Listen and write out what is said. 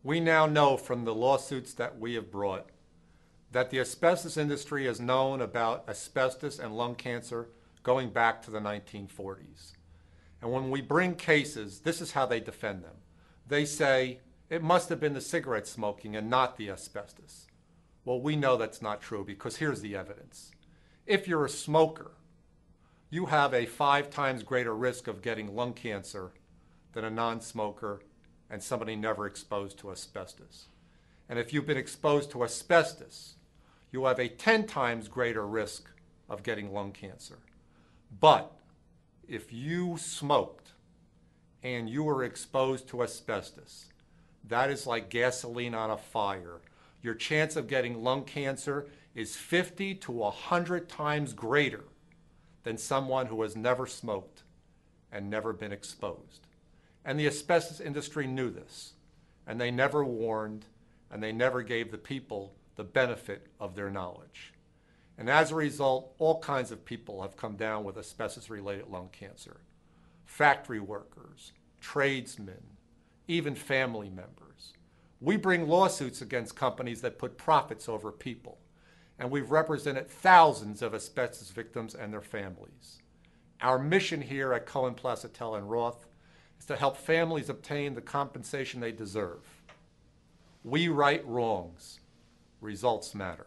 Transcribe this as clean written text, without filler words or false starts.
We now know from the lawsuits that we have brought that the asbestos industry has known about asbestos and lung cancer going back to the 1940s. And when we bring cases, this is how they defend them. They say, it must have been the cigarette smoking and not the asbestos. Well, we know that's not true because here's the evidence. If you're a smoker, you have a 5 times greater risk of getting lung cancer than a non-smoker and somebody never exposed to asbestos. And if you've been exposed to asbestos, you have a 10 times greater risk of getting lung cancer. But if you smoked and you were exposed to asbestos, that is like gasoline on a fire. Your chance of getting lung cancer is 50 to 100 times greater than someone who has never smoked and never been exposed. And the asbestos industry knew this, and they never warned, and they never gave the people the benefit of their knowledge. And as a result, all kinds of people have come down with asbestos-related lung cancer. Factory workers, tradesmen, even family members. We bring lawsuits against companies that put profits over people, and we've represented thousands of asbestos victims and their families. Our mission here at Cohen Placitel and Roth is to help families obtain the compensation they deserve. We right wrongs. Results matter.